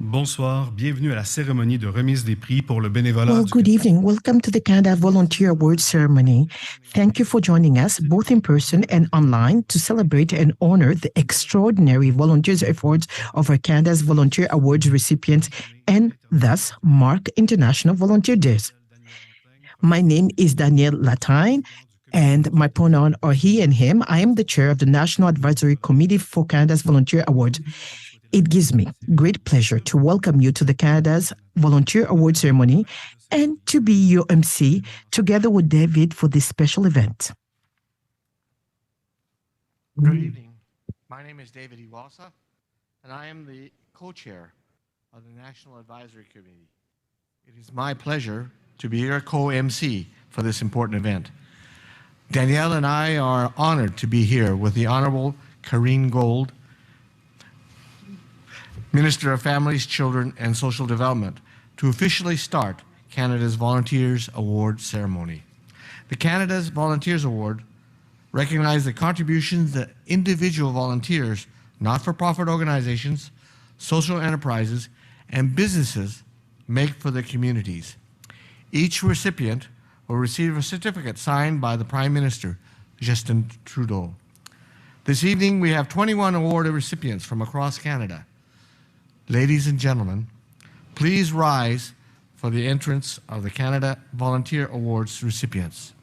Bonsoir, bienvenue à la cérémonie de remise des prix pour le bénévolat. Well, good evening. Welcome to the Canada Volunteer Awards ceremony. Thank you for joining us, both in person and online, to celebrate and honor the extraordinary volunteers' efforts of our Canada's Volunteer Awards recipients and thus mark International Volunteer Days. My name is Danielle Latine, and my pronouns are he and him. I am the chair of the National Advisory Committee for Canada's Volunteer Awards. It gives me great pleasure to welcome you to the Canada's Volunteer Award ceremony and to be your MC together with David for this special event. Good evening. My name is David Iwasa, and I am the co-chair of the National Advisory Committee. It is my pleasure to be your co-MC for this important event. Danielle and I are honored to be here with the Honorable Gould, Minister of Families, Children and Social Development, to officially start Canada's Volunteers Award ceremony. The Canada's Volunteers Award recognizes the contributions that individual volunteers, not-for-profit organizations, social enterprises, and businesses make for their communities. Each recipient will receive a certificate signed by the Prime Minister, Justin Trudeau. This evening, we have 21 award recipients from across Canada. Ladies and gentlemen, please rise for the entrance of the Canada Volunteer Awards recipients.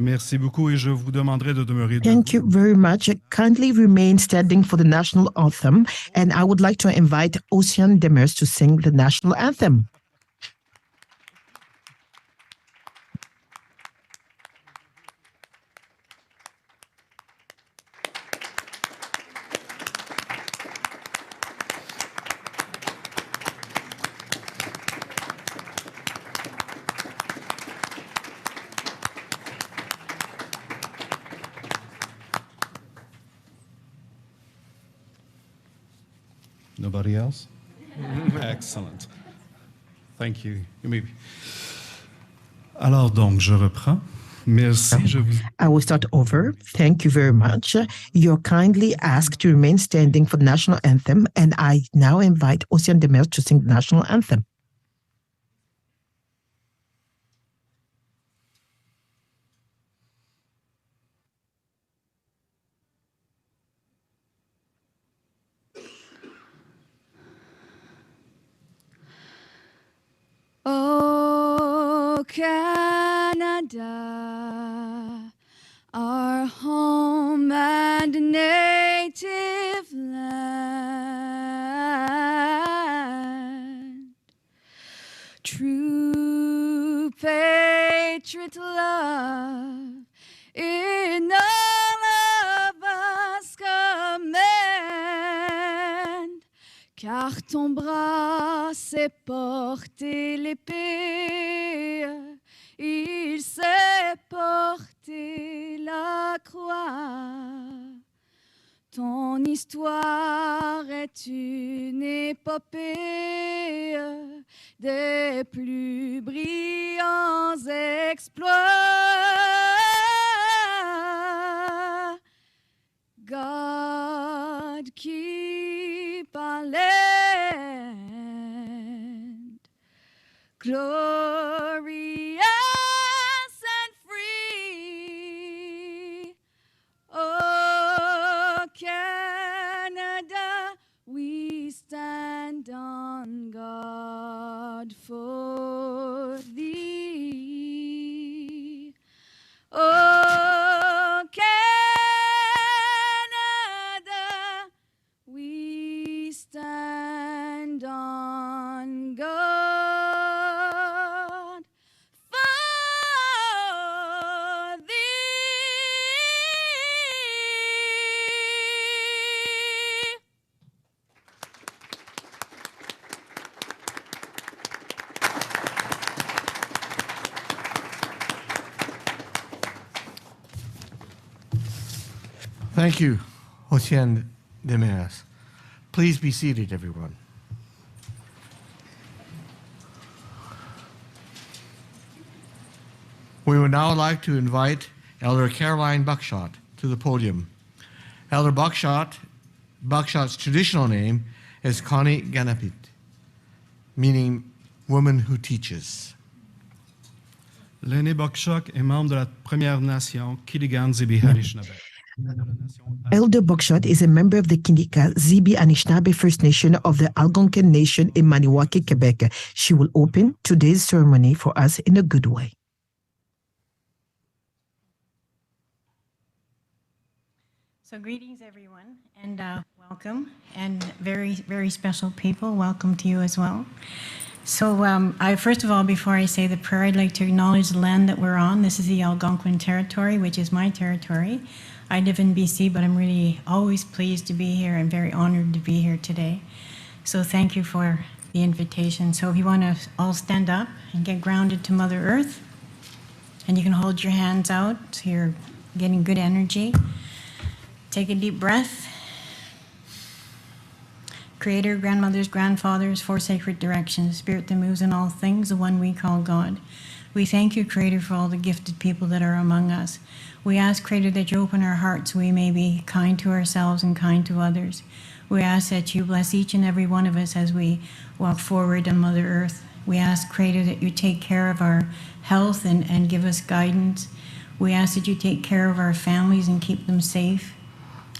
Merci beaucoup et je vous demanderai de demeurer debout. Thank you very much. Kindly remain standing for the national anthem, and I would like to invite Ocean Demers to sing the national anthem. Nobody else? Excellent. Thank you. Alors donc, je reprends. Merci. I will start over. Thank you very much. You're kindly asked to remain standing for the national anthem, and I now invite Ocean Demers to sing the national anthem. Oh, Canada, our home and native land. True patriot love in all of us command. Car ton bras sait porter l'épée, il sait porter la croix. Ton histoire est une épopée des plus brillants exploits. God keep our land. glorious and free. Oh, Canada, we stand on guard for thee. Oh, Canada, we stand on guard for thee. Thank you, Hosien de Menas. Please be seated, everyone. We would now like to invite Elder Caroline Buckshot to the podium. Elder Buckshot's traditional name is Connie Ganapit, meaning woman who teaches. L'aîné Bokshok est membre de la Première Nation Kiligan Zibi Anishinaabe. Elder Buckshot is a member of the Kinika Zibi Anishinaabe First Nation of the Algonquin Nation in Maniwaki, Quebec. She will open today's ceremony for us in a good way. So greetings, everyone, and welcome, and very, very special people, welcome to you as well. So first of all, before I say the prayer, I'd like to acknowledge the land that we're on. This is the Algonquin territory, which is my territory. I live in BC, but I'm really always pleased to be here and very honored to be here today. So thank you for the invitation. So if you want to all stand up and get grounded to Mother Earth, and you can hold your hands out so you're getting good energy. Take a deep breath. Creator, grandmothers, grandfathers, four sacred directions, spirit that moves in all things, the one we call God. We thank you, Creator, for all the gifted people that are among us. We ask, Creator, that you open our hearts so we may be kind to ourselves and kind to others. We ask that you bless each and every one of us as we walk forward on Mother Earth. We ask, Creator, that you take care of our health and give us guidance. We ask that you take care of our families and keep them safe.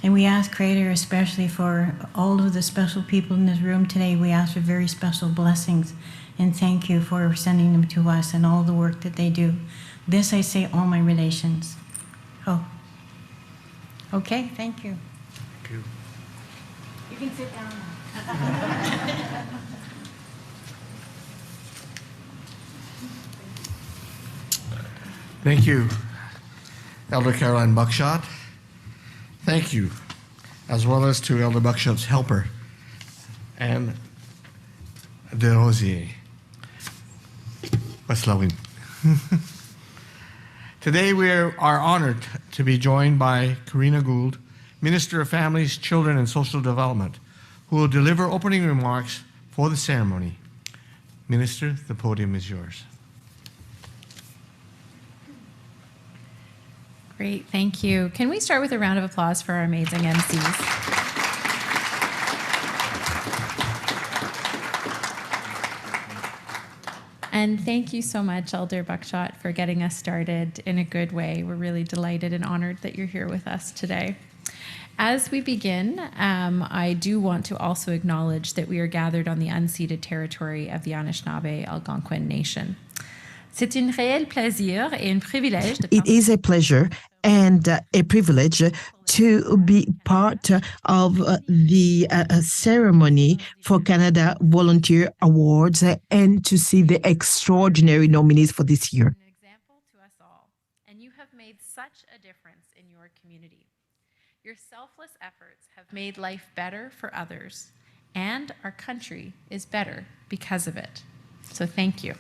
And we ask, Creator, especially for all of the special people in this room today, we ask for very special blessings. And thank you for sending them to us and all the work that they do. This I say, all my relations. Oh. Okay, thank you. Thank you. You can sit down now. Thank you, Elder Caroline Buckshot. Thank you, as well as to Elder Buckshot's helper, Anne de Rosier. Waslawin. Today we are honored to be joined by Karina Gould, Minister of Families, Children and Social Development, who will deliver opening remarks for the ceremony. Minister, the podium is yours. Great, thank you. Can we start with a round of applause for our amazing MCs? And thank you so much, Elder Buckshot, for getting us started in a good way. We're really delighted and honored that you're here with us today. As we begin, I do want to also acknowledge that we are gathered on the unceded territory of the Anishinaabe Algonquin Nation. C'est un réel plaisir et un privilège de It is a pleasure and a privilege to be part of the ceremony for Canada Volunteer Awards and to see the extraordinary nominees for this year. An example to us all, and you have made such a difference in your community. Your selfless efforts have made life better for others, and our country is better because of it. So thank you.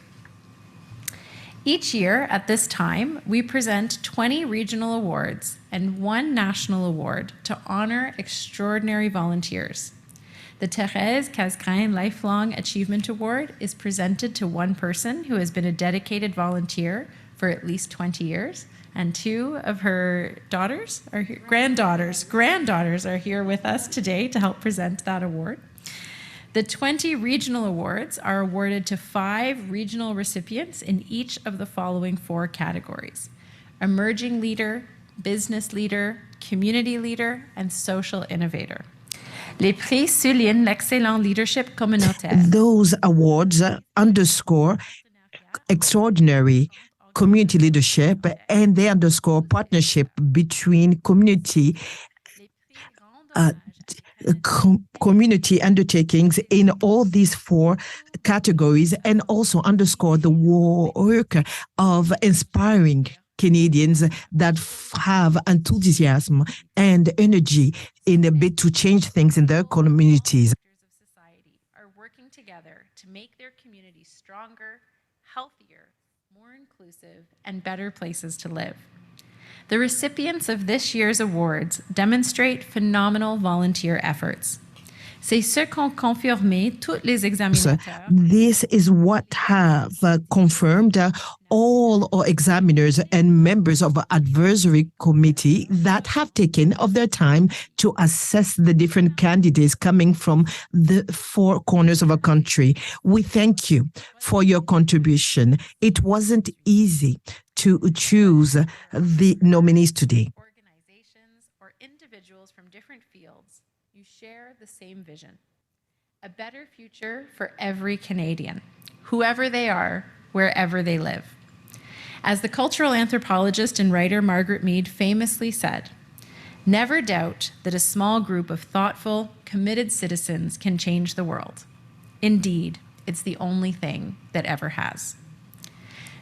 Each year at this time, we present 20 regional awards and 1 national award to honor extraordinary volunteers. The Thérèse Casgrain Lifelong Achievement Award is presented to one person who has been a dedicated volunteer for at least 20 years, and 2 of her grandaughters are here with us today to help present that award. The 20 regional awards are awarded to 5 regional recipients in each of the following 4 categories: emerging leader, business leader, community leader, and social innovator. Les prix soulignent l'excellent leadership communautaire. Those awards underscore extraordinary community leadership, and they underscore partnership between community community undertakings in all these 4 categories, and also underscore the work of inspiring Canadians that have enthusiasm and energy in a bid to change things in their communities. Actors of society are working together to make their communities stronger, healthier, more inclusive, and better places to live. The recipients of this year's awards demonstrate phenomenal volunteer efforts. C'est ce qu'ont confirmé tous les examinateurs. This is what have confirmed all our examiners and members of our advisory committee that have taken of their time to assess the different candidates coming from the 4 corners of our country. We thank you for your contribution. It wasn't easy to choose the nominees today. Organizations or individuals from different fields, you share the same vision: a better future for every Canadian, whoever they are, wherever they live. As the cultural anthropologist and writer Margaret Mead famously said, "Never doubt that a small group of thoughtful, committed citizens can change the world. Indeed, it's the only thing that ever has."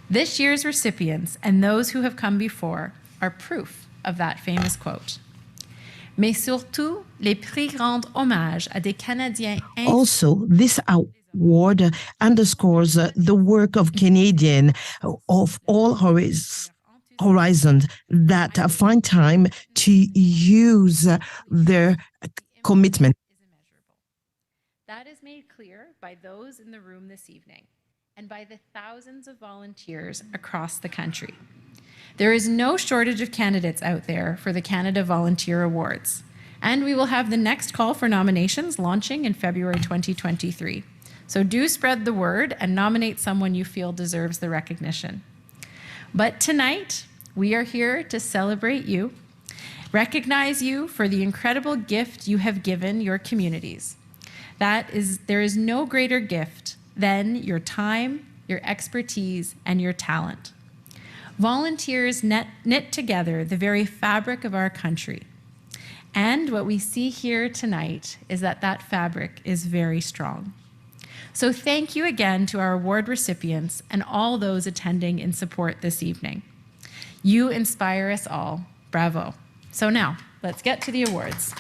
This year's recipients and those who have come before are proof of that famous quote. Mais surtout, les prix rendent hommage à des Canadiens. Also, this award underscores the work of Canadians of all horizons that find time to use their commitment. That is made clear by those in the room this evening and by the thousands of volunteers across the country. There is no shortage of candidates out there for the Canada Volunteer Awards, and we will have the next call for nominations launching in February 2023. So do spread the word and nominate someone you feel deserves the recognition. But tonight, we are here to celebrate you, recognize you for the incredible gift you have given your communities. There is no greater gift than your time, your expertise, and your talent. Volunteers knit together the very fabric of our country. And what we see here tonight is that that fabric is very strong. So thank you again to our award recipients and all those attending in support this evening. You inspire us all. Bravo. So now, let's get to the awards.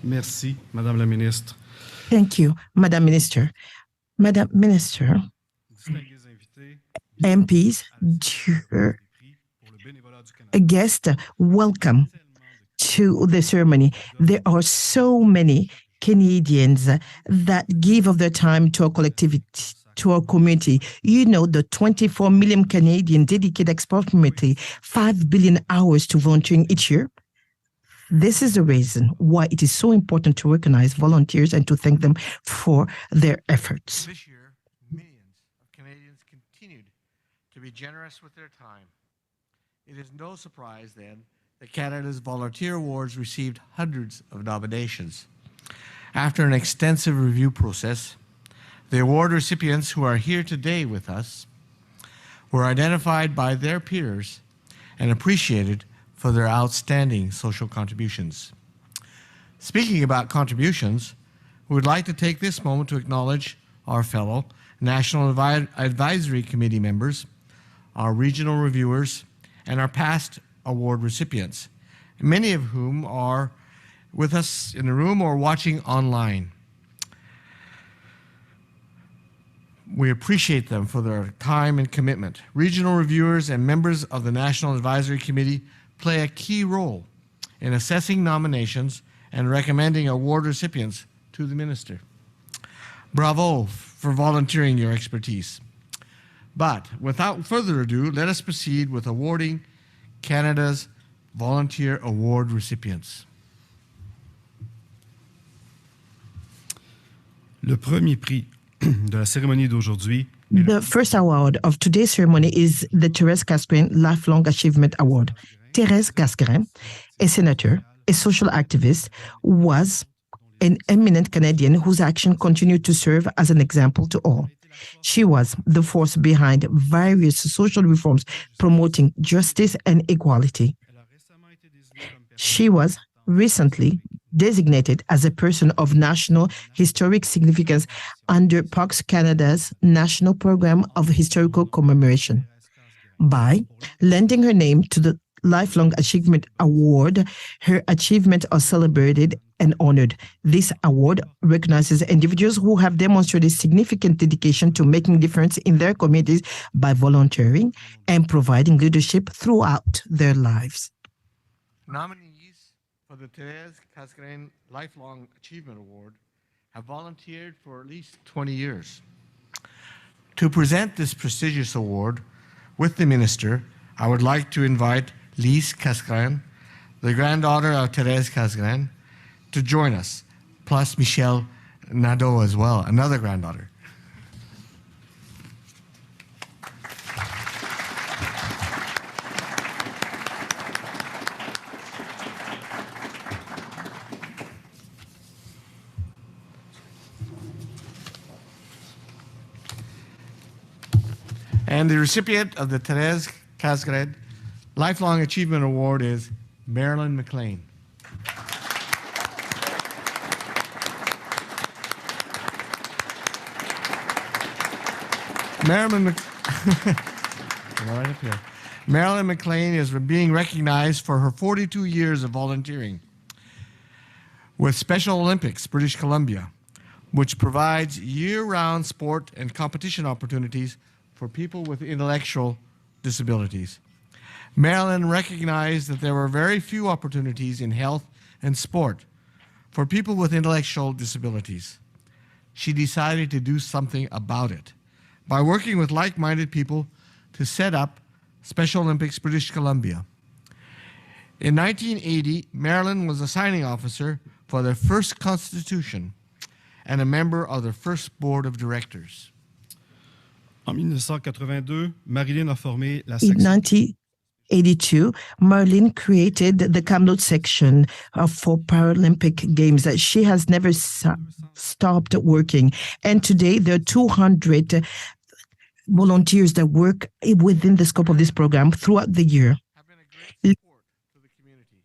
Merci, Madame la Ministre. Thank you, Madam Minister. Madam Minister, Distingués invités, MPs, dear guests, welcome to the ceremony. There are so many Canadians that give of their time to our collectivity, to our community. You know, the 24 million Canadian dedicated approximately 5 billion hours to volunteering each year. This is the reason why it is so important to recognize volunteers and to thank them for their efforts. This year, millions of Canadians continued to be generous with their time. It is no surprise, then, that Canada's Volunteer Awards received hundreds of nominations. After an extensive review process, the award recipients who are here today with us were identified by their peers and appreciated for their outstanding social contributions. Speaking about contributions, we would like to take this moment to acknowledge our fellow National Advisory Committee members, our regional reviewers, and our past award recipients, many of whom are with us in the room or watching online. We appreciate them for their time and commitment. Regional reviewers and members of the National Advisory Committee play a key role in assessing nominations and recommending award recipients to the Minister. Bravo for volunteering your expertise. But without further ado, let us proceed with awarding Canada's Volunteer Award recipients. Le premier prix de la cérémonie d'aujourd'hui The first award of today's ceremony is the Thérèse Casgrain Lifelong Achievement Award. Thérèse Casgrain, a senator, a social activist, was an eminent Canadian whose action continued to serve as an example to all. She was the force behind various social reforms promoting justice and equality. She was recently designated as a person of national historic significance under Parks Canada's National Program of Historical Commemoration. By lending her name to the Lifelong Achievement Award, her achievements are celebrated and honored. This award recognizes individuals who have demonstrated significant dedication to making a difference in their communities by volunteering and providing leadership throughout their lives. Nominees for the Thérèse Casgrain Lifelong Achievement Award have volunteered for at least 20 years. To present this prestigious award with the Minister, I would like to invite Lise Casgrain, the granddaughter of Thérèse Casgrain, to join us, plus Michelle Nadeau as well, another granddaughter. And the recipient of the Thérèse Casgrain Lifelong Achievement Award is Marilyn McLean. Marilyn McLean is being recognized for her 42 years of volunteering with Special Olympics, British Columbia, which provides year-round sport and competition opportunities for people with intellectual disabilities. Marilyn recognized that there were very few opportunities in health and sport for people with intellectual disabilities. She decided to do something about it by working with like-minded people to set up Special Olympics British Columbia. In 1980, Marilyn was a signing officer for their first constitution and a member of their first board of directors. En 1982, Marilyn a formé la In section 1982, Marilyn created the Kamloops section for Paralympic Games. She has never stopped working. And today, there are 200 volunteers that work within the scope of this program throughout the year. Have been a great support to the community.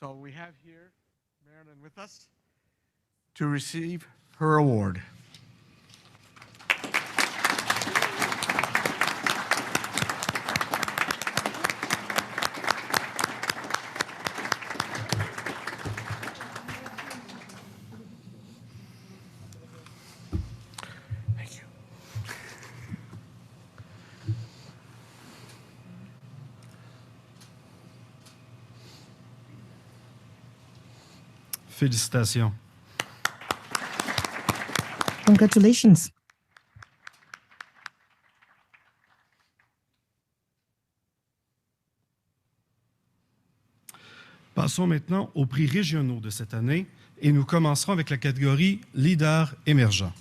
So we have here Marilyn with us to receive her award. Thank you. Félicitations. Congratulations. Passons maintenant aux prix régionaux de cette année et nous commencerons avec la catégorie Leader émergent.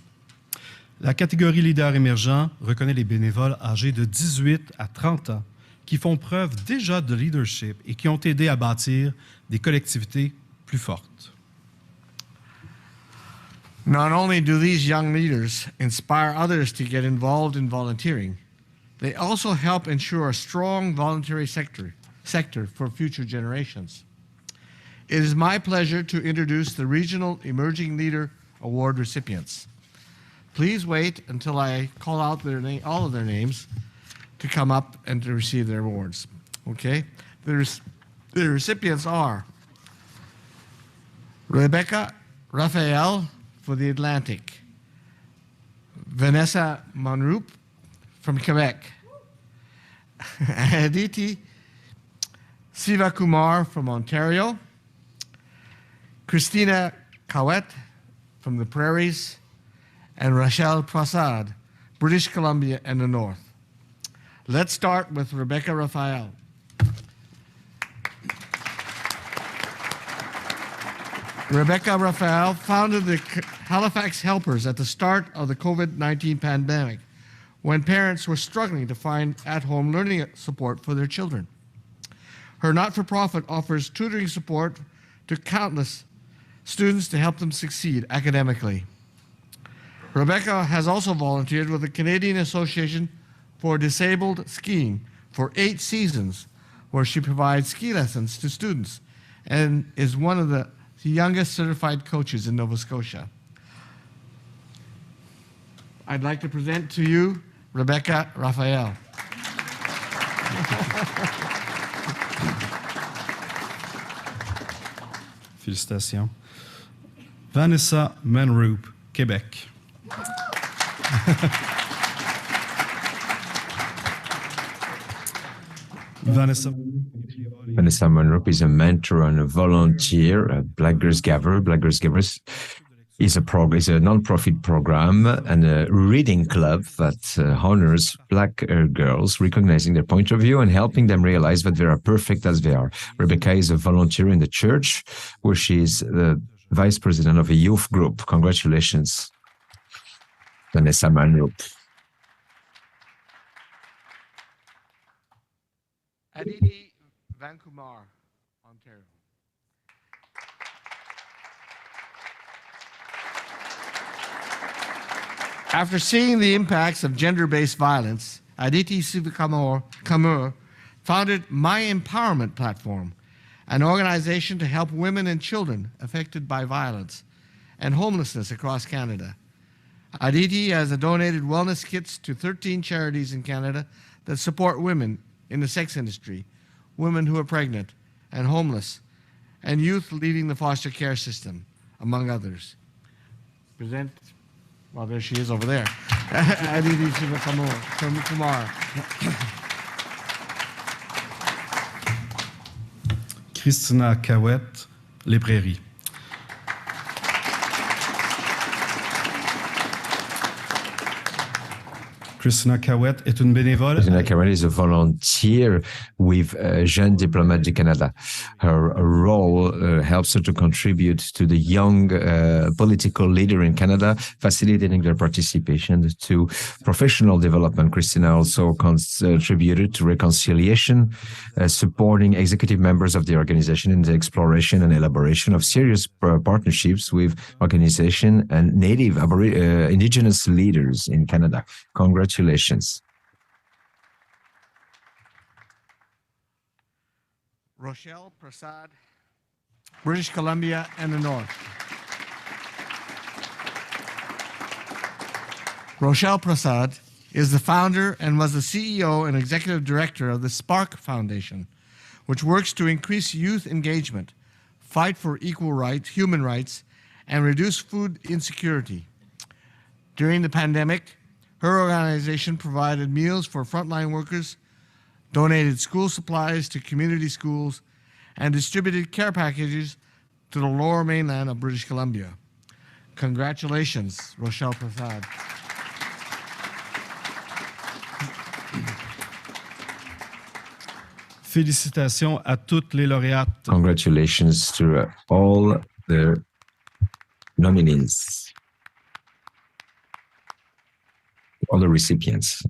La catégorie Leader émergent reconnaît les bénévoles âgés de 18 à 30 ans qui font preuve déjà de leadership et qui ont aidé à bâtir des collectivités plus fortes. Not only do these young leaders inspire others to get involved in volunteering, they also help ensure a strong voluntary sector for future generations. It is my pleasure to introduce the Regional Emerging Leader Award recipients. Please wait until I call out all of their names to come up and to receive their awards. Okay? The recipients are Rebecca Raphael for the Atlantic, Vanessa Monroop from Quebec, Aditi Sivakumar from Ontario, Christina Cowett from the Prairies, and Rachel Prasad, British Columbia and the North. Let's start with Rebecca Raphael. Rebecca Raphael founded the Halifax Helpers at the start of the COVID-19 pandemic, when parents were struggling to find at-home learning support for their children. Her not-for-profit offers tutoring support to countless students to help them succeed academically. Rebecca has also volunteered with the Canadian Association for Disabled Skiing for 8 seasons, where she provides ski lessons to students and is one of the youngest certified coaches in Nova Scotia. I'd like to present to you Rebecca Raphael. Félicitations. Vanessa Manroop, Québec. Vanessa Manroop is a mentor and a volunteer at Black Girls Gather. Black Girls Gather is a non-profit program and a reading club that honors Black girls, recognizing their point of view and helping them realize that they are perfect as they are. Rebecca is a volunteer in the church, where she is the vice president of a youth group. Congratulations, Vanessa Manroop. Aditi Vankumar, Ontario. After seeing the impacts of gender-based violence, Aditi Kamur founded My Empowerment Platform, an organization to help women and children affected by violence and homelessness across Canada. Aditi has donated wellness kits to 13 charities in Canada that support women in the sex industry, women who are pregnant and homeless, and youth leaving the foster care system, among others. Present, well, there she is over there. Aditi Kumar. Christina Cahouette, Les Prairies. Christina Cahouette est une bénévole. Christina Cahouette is a volunteer with Jeunes Diplomates du Canada. Her role helps her to contribute to the young political leader in Canada, facilitating their participation to professional development. Christina also contributed to reconciliation, supporting executive members of the organization in the exploration and elaboration of serious partnerships with organization and Native Indigenous leaders in Canada. Congratulations. Rochelle Prasad, British Columbia and the North. Rochelle Prasad is the founder and was the CEO and executive director of the Spark Foundation, which works to increase youth engagement, fight for equal rights, human rights, and reduce food insecurity. During the pandemic, her organization provided meals for frontline workers, donated school supplies to community schools, and distributed care packages to the lower mainland of British Columbia. Congratulations, Rochelle Prasad. Félicitations à toutes les lauréates. Congratulations to all the nominees, all the recipients.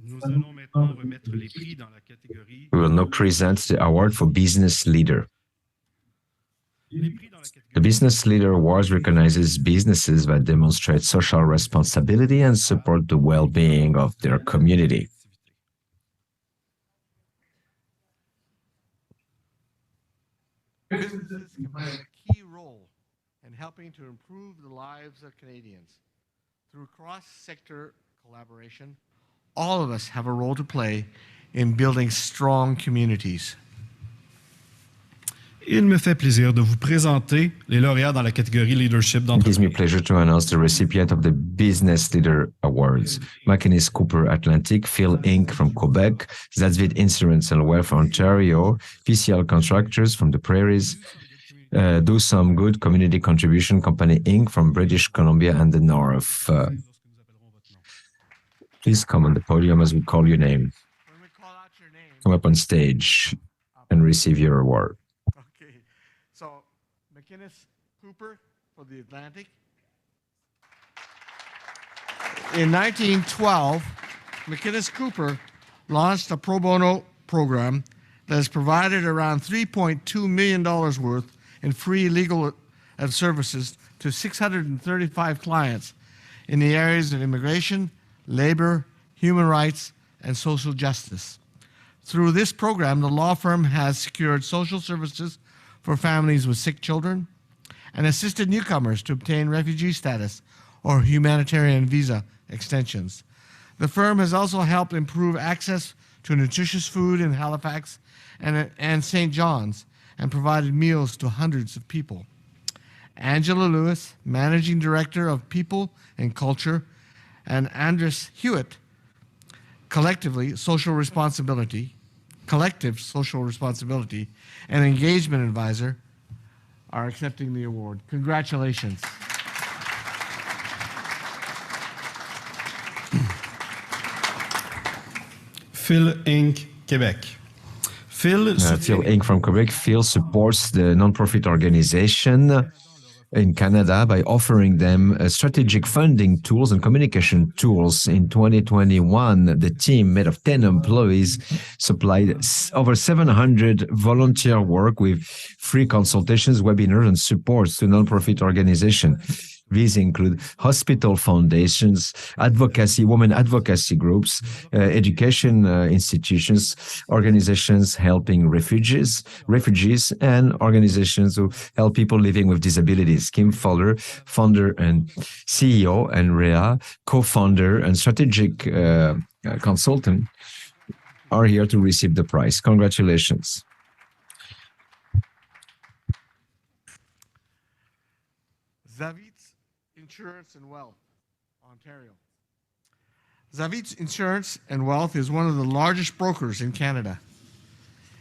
Nous allons maintenant remettre les prix dans la catégorie. We will now present the award for Business Leader. The Business Leader Awards recognizes businesses that demonstrate social responsibility and support the well-being of their community. Businesses can play a key role in helping to improve the lives of Canadians. Through cross-sector collaboration, all of us have a role to play in building strong communities. Il me fait plaisir de vous présenter les lauréats dans la catégorie Leadership It gives me d'entreprise. pleasure to announce the recipient of the Business Leader Awards. McInnes Cooper Atlantic, Phil Inc. from Quebec, Zadvid Insurance and Wealth Ontario, PCL Contractors from the Prairies, Do Some Good Community Contribution Company Inc. from British Columbia and the North. Please come on the podium as we call your name. When we call out your name, Come up on stage and receive your award. okay. McInnes Cooper for the Atlantic. In 1912, McInnes Cooper launched a pro bono program that has provided around $3.2 million worth in free legal services to 635 clients in the areas of immigration, labor, human rights, and social justice. Through this program, the law firm has secured social services for families with sick children and assisted newcomers to obtain refugee status or humanitarian visa extensions. The firm has also helped improve access to nutritious food in Halifax and St. John's and provided meals to hundreds of people. Angela Lewis, Managing Director of People and Culture, and Andres Hewitt, Collective Social Responsibility and Engagement Advisor, are accepting the award. Congratulations. Phil Inc. Québec. Phil Inc. from Quebec. Phil supports the nonprofit organization in Canada by offering them strategic funding tools and communication tools. In 2021, the team, made of 10 employees, supplied over 700 volunteer work with free consultations, webinars, and supports to nonprofit organizations. These include hospital foundations, advocacy, women advocacy groups, education institutions, organizations helping refugees, and organizations who help people living with disabilities. Kim Fowler, founder and CEO, and Rhea, co-founder and strategic consultant, are here to receive the prize. Congratulations. Zavitz Insurance and Wealth, Ontario. Zavitz Insurance and Wealth is one of the largest brokers in Canada.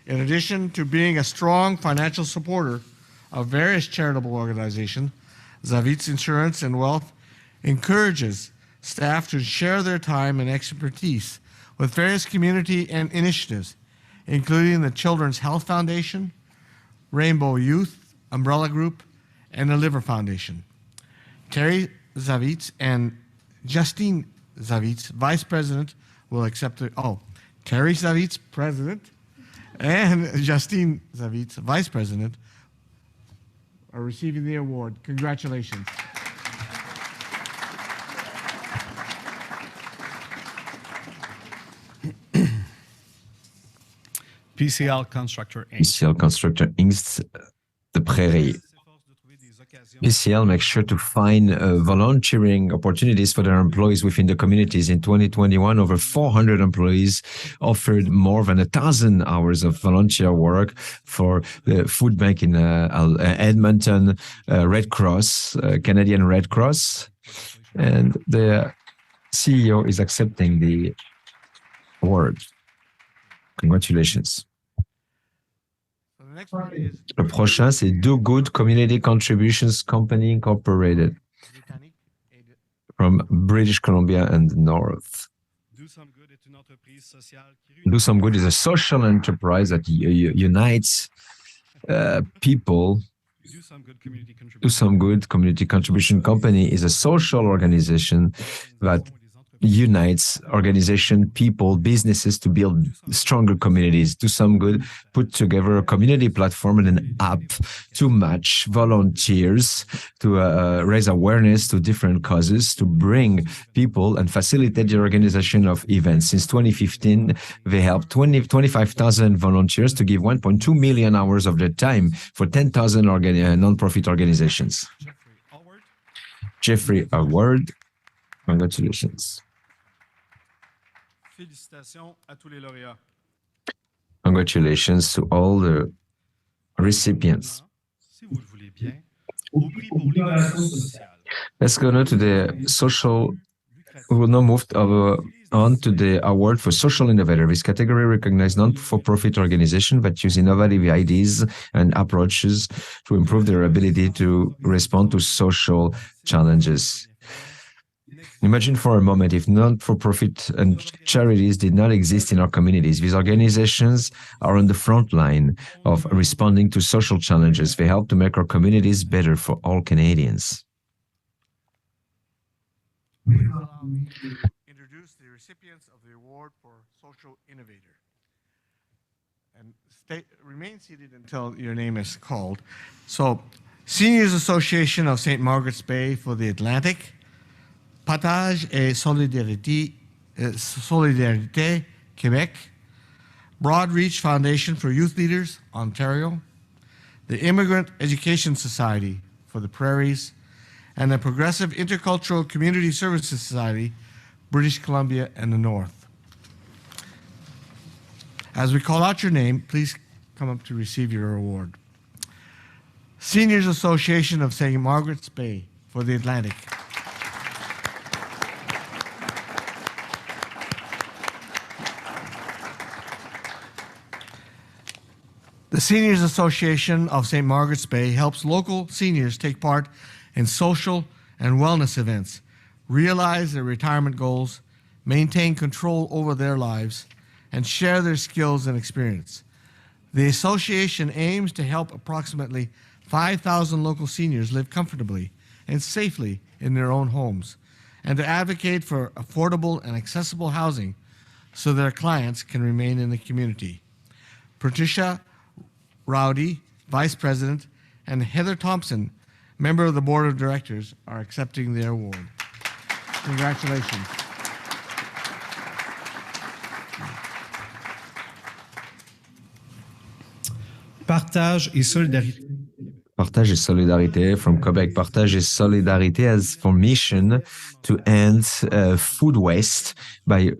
In addition to being a strong financial supporter of various charitable organizations, Zavitz Insurance and Wealth encourages staff to share their time and expertise with various community and initiatives, including the Children's Health Foundation, Rainbow Youth Umbrella Group, and the Liver Foundation. Terry Zavitz and Justine Zavitz, Vice President, will accept the, Terry Zavitz, President, and Justine Zavitz, Vice President, are receiving the award. Congratulations. PCL Constructor Inc. PCL Constructor Inc. The Prairie. PCL makes sure to find volunteering opportunities for their employees within the communities. In 2021, over 400 employees offered more than 1,000 hours of volunteer work for the food bank in Edmonton, Red Cross, Canadian Red Cross, and the CEO is accepting the award. Congratulations. Le prochain, c'est Do Good Community Contributions Company Incorporated from British Columbia and North. Do Some Good is a social enterprise that unites people. Do Some Good Community Contribution Company is a social organization that unites organization, people, businesses to build stronger communities. Do Some Good put together a community platform and an app to match volunteers, to raise awareness to different causes, to bring people and facilitate the organization of events. Since 2015, they helped 25,000 volunteers to give 1.2 million hours of their time for 10,000 non-profit organizations. Jeffrey Award, congratulations. Félicitations à tous les lauréats. Congratulations to all the recipients. Si vous le voulez bien, au prix pour l'innovation sociale. Let's go now to the social. We will now move on to the award for social innovator. This category recognizes non-for-profit organizations that use innovative ideas and approaches to improve their ability to respond to social challenges. Imagine for a moment if not-for-profit and charities did not exist in our communities. These organizations are on the front line of responding to social challenges. They help to make our communities better for all Canadians. Please allow me to introduce the recipients of the award for Social Innovator. And remain seated until your name is called. So, Seniors Association of St. Margaret's Bay for the Atlantic, Partage et Solidarité, Québec, Broad Reach Foundation for Youth Leaders, Ontario, the Immigrant Education Society for the Prairies, and the Progressive Intercultural Community Services Society, British Columbia and the North. As we call out your name, please come up to receive your award. Seniors Association of St. Margaret's Bay for the Atlantic. The Seniors Association of St. Margaret's Bay helps local seniors take part in social and wellness events, realize their retirement goals, maintain control over their lives, and share their skills and experience. The association aims to help approximately 5,000 local seniors live comfortably and safely in their own homes, and to advocate for affordable and accessible housing so their clients can remain in the community. Patricia Rowdy, Vice President, and Heather Thompson, member of the Board of Directors, are accepting their award. Congratulations. Partage et solidarité. Partage et Solidarité from Quebec. Partage et Solidarité has for mission to end food waste by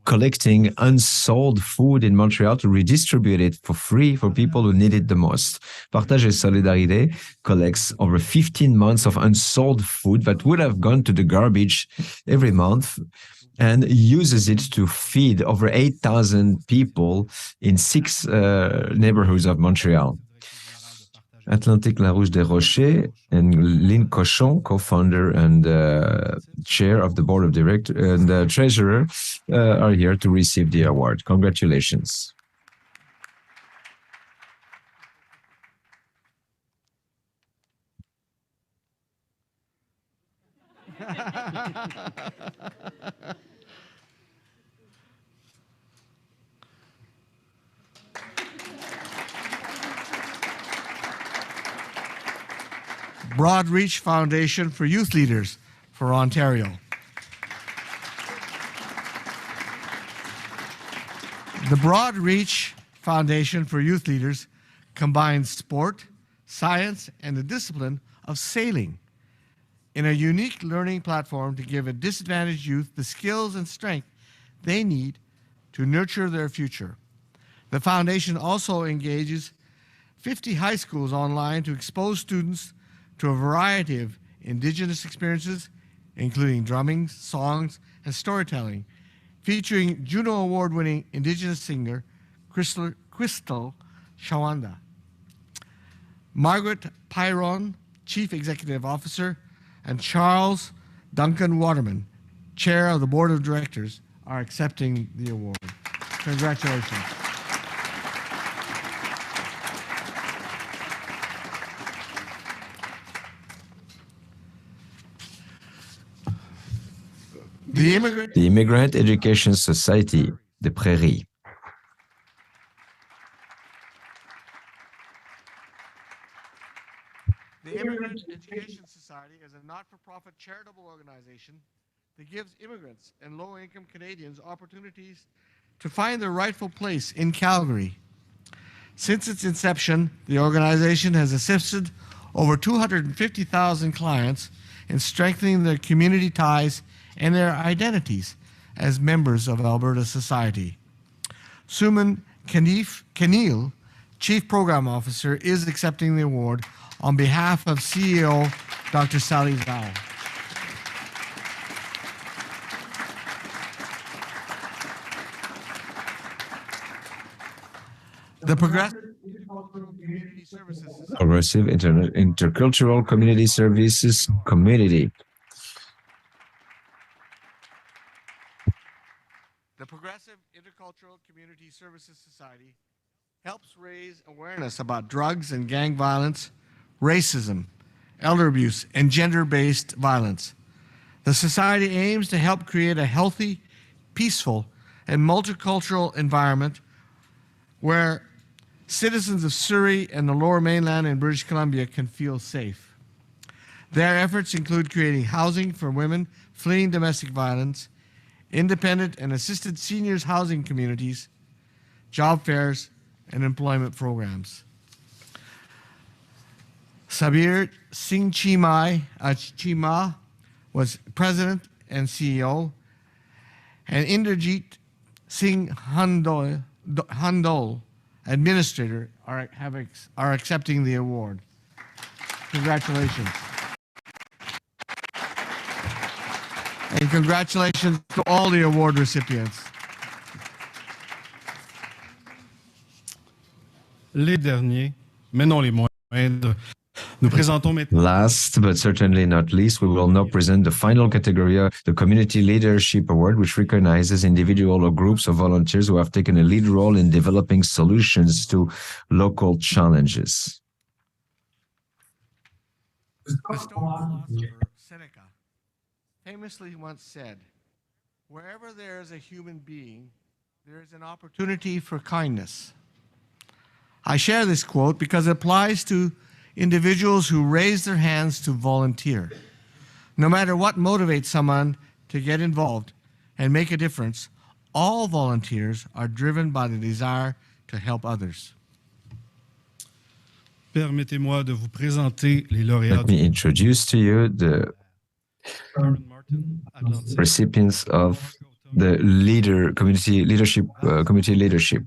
collecting unsold food in Montreal to redistribute it for free for people who need it the most. Partage et Solidarité collects over 15 months of unsold food that would have gone to the garbage every month and uses it to feed over 8,000 people in 6 neighborhoods of Montreal. Atlantic Larouche des Rochers and Lynn Cochon, co-founder and chair of the board of directors and treasurer, are here to receive the award. Congratulations. Broad Reach Foundation for Youth Leaders for Ontario. The Broad Reach Foundation for Youth Leaders combines sport, science, and the discipline of sailing in a unique learning platform to give a disadvantaged youth the skills and strength they need to nurture their future. The foundation also engages 50 high schools online to expose students to a variety of Indigenous experiences, including drumming, songs, and storytelling, featuring Juno Award-winning Indigenous singer Crystal Shawanda. Margaret Pyron, Chief Executive Officer, and Charles Duncan Waterman, Chair of the Board of Directors, are accepting the award. Congratulations. The Immigrant Education Society, the Prairies. The Immigrant Education Society is a not-for-profit charitable organization that gives immigrants and low-income Canadians opportunities to find their rightful place in Calgary. Since its inception, the organization has assisted over 250,000 clients in strengthening their community ties and their identities as members of Alberta society. Suman Kanil, Chief Program Officer, is accepting the award on behalf of CEO Dr. Sally Zhao. The Progressive Intercultural Community Services Community. the Progressive Intercultural Community Services Society helps raise awareness about drugs and gang violence, racism, elder abuse, and gender-based violence. The Society aims to help create a healthy, peaceful, and multicultural environment where citizens of Surrey and the Lower Mainland in British Columbia can feel safe. Their efforts include creating housing for women fleeing domestic violence, independent and assisted seniors housing communities, job fairs, and employment programs. Sabir Singh Chima was president and CEO, and Inderjeet Singh Handol, administrator, are accepting the award. Congratulations. And congratulations to all the award recipients. Les derniers, mais non les moindres, nous présentons maintenant. Last but certainly not least, we will now present the final category, the Community Leadership Award, which recognizes individual or groups of volunteers who have taken a lead role in developing solutions to local challenges. The Stoic philosopher Seneca famously once said, "Wherever there is a human being, there is an opportunity for kindness." I share this quote because it applies to individuals who raise their hands to volunteer. No matter what motivates someone to get involved and make a difference, all volunteers are driven by the desire to help others. Permettez-moi de vous présenter les lauréats. Let me introduce to you the recipients of the community leadership.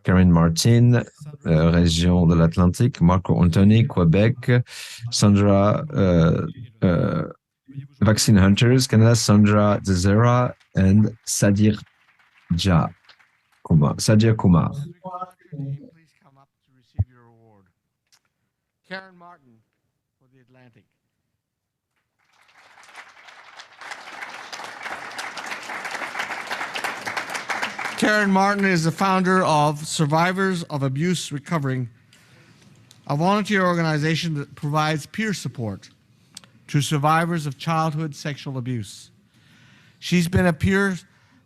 Karen Martin, région de l'Atlantique, Marco Antoni, Quebec, Sandra, Vaccine Hunters, Canada, Sandra Zezera, and Sadir Kumar. Please come up to receive your award. Karen Martin for the Atlantic. Karen Martin is the founder of Survivors of Abuse Recovering, a volunteer organization that provides peer support to survivors of childhood sexual abuse. She's been a peer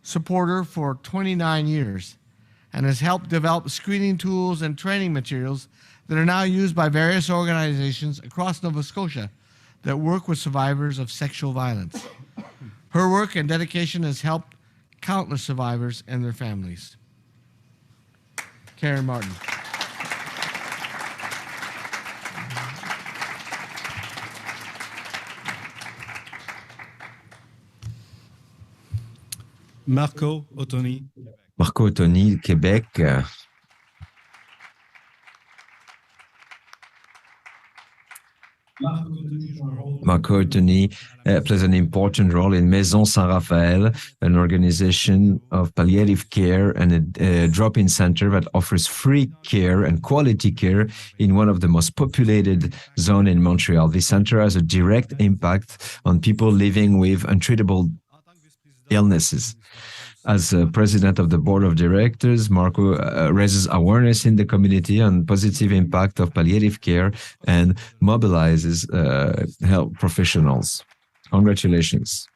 supporter for 29 years and has helped develop screening tools and training materials that are now used by various organizations across Nova Scotia that work with survivors of sexual violence. Her work and dedication has helped countless survivors and their families. Karen Martin. Marco Antoni. Marco Antoni, Québec. Marco Antoni plays an important role in Maison Saint-Raphaël, an organization of palliative care and a drop-in center that offers free care and quality care in one of the most populated zones in Montreal. This center has a direct impact on people living with untreatable illnesses. As president of the board of directors, Marco raises awareness in the community on positive impact of palliative care and mobilizes health professionals. Congratulations.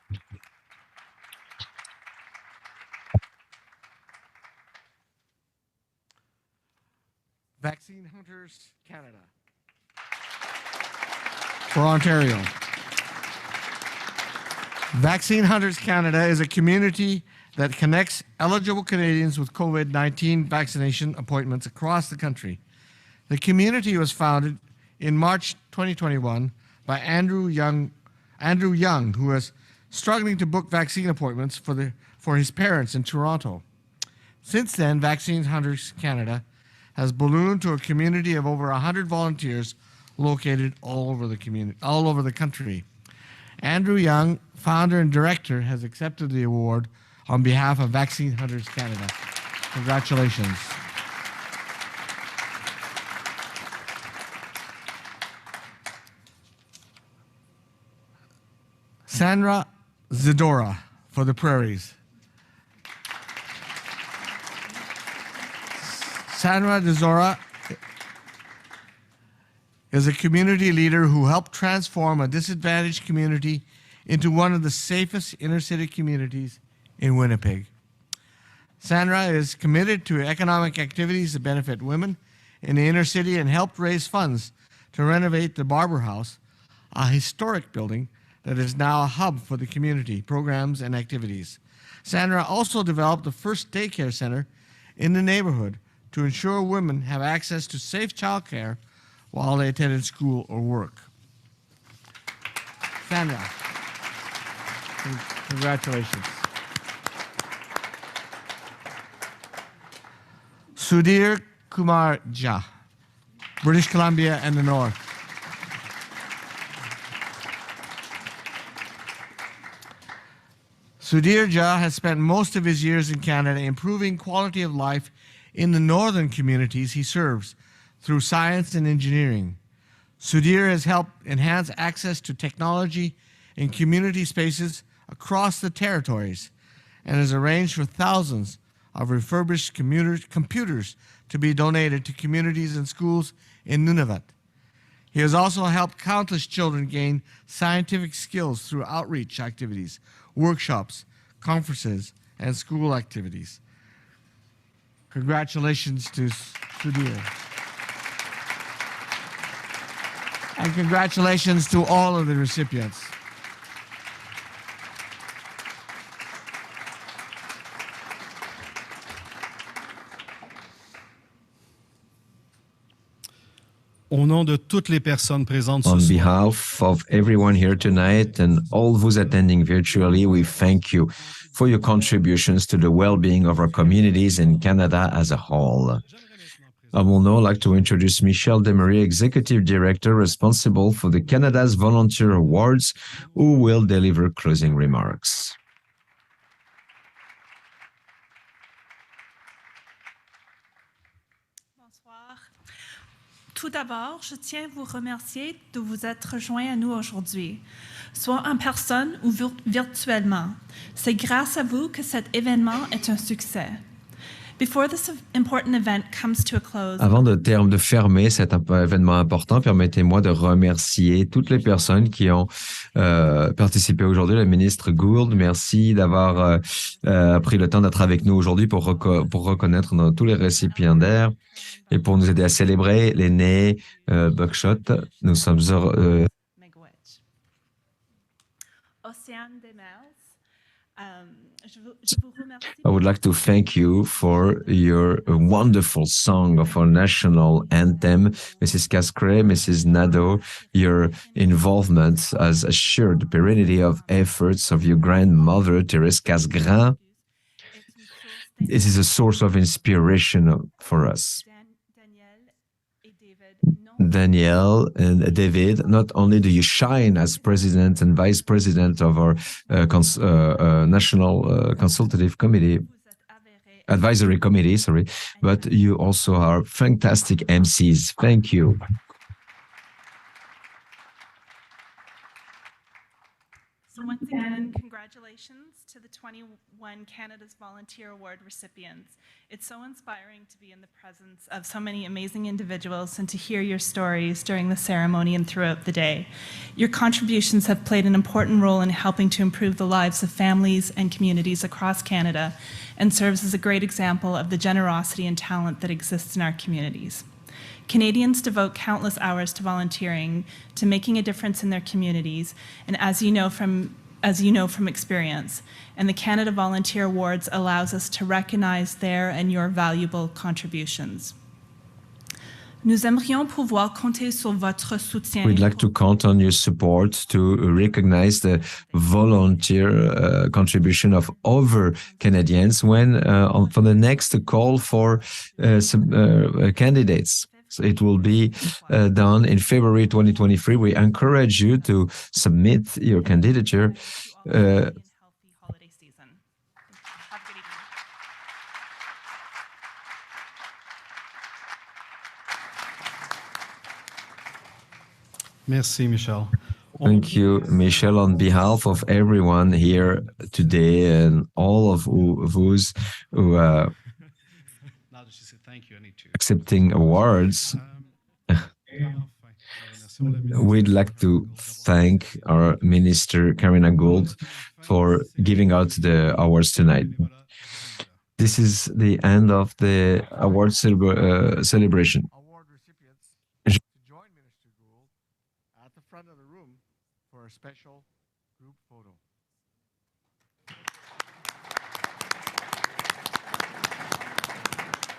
Vaccine Hunters Canada for Ontario. Vaccine Hunters Canada is a community that connects eligible Canadians with COVID-19 vaccination appointments across the country. The community was founded in March 2021 by Andrew Young, who was struggling to book vaccine appointments for his parents in Toronto. Since then, Vaccine Hunters Canada has ballooned to a community of over 100 volunteers located all over the country. Andrew Young, founder and director, has accepted the award on behalf of Vaccine Hunters Canada. Congratulations. Sandra Zedora for the Prairies. Sandra De Zora is a community leader who helped transform a disadvantaged community into one of the safest inner-city communities in Winnipeg. Sandra is committed to economic activities that benefit women in the inner city and helped raise funds to renovate the Barber House, a historic building that is now a hub for the community programs and activities. Sandra also developed the first daycare center in the neighborhood to ensure women have access to safe childcare while they attended school or work. Sandra, congratulations. Sudhir Kumar Jha, British Columbia and the North. Sudhir Jha has spent most of his years in Canada improving quality of life in the northern communities he serves through science and engineering. Sudhir has helped enhance access to technology in community spaces across the territories and has arranged for thousands of refurbished computers to be donated to communities and schools in Nunavut. He has also helped countless children gain scientific skills through outreach activities, workshops, conferences, and school activities. Congratulations to Sudhir. And congratulations to all of the recipients. Au nom de toutes les personnes présentes On ce soir, behalf of everyone here tonight and all those attending virtually, we thank you for your contributions to the well-being of our communities in Canada as a whole. I will now like to introduce Michelle Demery, Executive Director responsible for the Canada's Volunteer Awards, who will deliver closing remarks. Bonsoir. Tout d'abord, je tiens à vous remercier de vous être joints à nous aujourd'hui, soit en personne ou virtuellement. C'est grâce à vous que cet événement est un succès. Before this important event comes to a close, Avant de fermer cet événement important, permettez-moi de remercier toutes les personnes qui ont participé aujourd'hui. Le ministre Gould, merci d'avoir pris le temps d'être avec nous aujourd'hui pour reconnaître tous les récipiendaires et pour nous aider à célébrer l'aîné Buckshot. Nous sommes heureux. Océane Desmers, je vous remercie. I would like to thank you for your wonderful song of our national anthem, Mrs. Cascret, Mrs. Nadeau. Your involvement has assured the perennity of efforts of your grandmother, Thérèse Casgrain. This is a source of inspiration for us. Danielle and David, not only do you shine as president and vice president of our national consultative committee, advisory committee, sorry, but you also are fantastic MCs. Thank you. So once again, congratulations to the 21 Canada's Volunteer Award recipients. It's so inspiring to be in the presence of so many amazing individuals and to hear your stories during the ceremony and throughout the day. Your contributions have played an important role in helping to improve the lives of families and communities across Canada and serves as a great example of the generosity and talent that exists in our communities. Canadians devote countless hours to volunteering, to making a difference in their communities, and as you know from experience, and the Canada Volunteer Awards allows us to recognize their and your valuable contributions. Nous aimerions pouvoir compter sur votre soutien. We'd like to count on your support to recognize the volunteer contribution of other Canadians when for the next call for candidates. So it will be done in February 2023. We encourage you to submit your candidature. Merci, Michel. Thank you, Michel, on behalf of everyone here today and all of those who Thank you. I need to. accepting awards, we'd like to thank our Minister Karina Gould for giving out the awards tonight. This is the end of the award celebration. Award recipients to join Minister Gould at the front of the room for a special group photo.